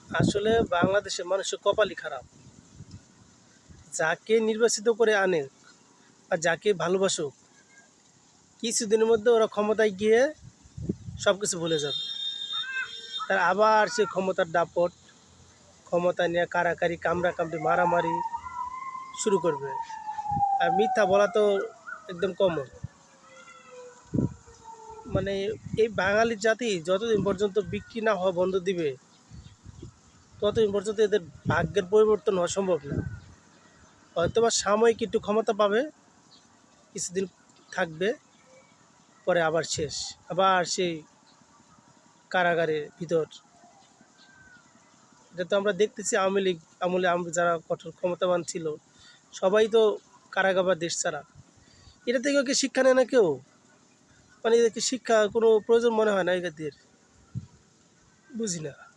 আসলে বাংলাদেশের মানুষের কপালই খারাপ। যাকে নির্বাচিত করে আনে আর যাকে ভালোবাসুক, কিছুদিনের মধ্যে ওরা ক্ষমতায় গিয়ে সব কিছু ভুলে যাবে। তার আবার সে ক্ষমতার দাপট, ক্ষমতা নিয়ে কাড়াকাড়ি, কামড়াকামড়ি, মারামারি শুরু করবে। আর মিথ্যা বলা তো একদম কমন। মানে এই বাঙালি জাতি যতদিন পর্যন্ত বিক্রি না হওয়া বন্ধ দিবে, ততদিন পর্যন্ত এদের ভাগ্যের পরিবর্তন হওয়া সম্ভব না। হয়তো বা সাময়িক একটু ক্ষমতা পাবে, কিছুদিন থাকবে, পরে আবার শেষ। আবার সেই কারাগারের ভিতর। এটা তো আমরা দেখতেছি আওয়ামী লীগ আমলে যারা কঠোর ক্ষমতাবান ছিল, সবাই তো কারাগার দেশ ছাড়া। এটা থেকেও কি শিক্ষা নেয় না কেউ? মানে এদেরকে শিক্ষা কোনো প্রয়োজন মনে হয় না এদের, বুঝি না।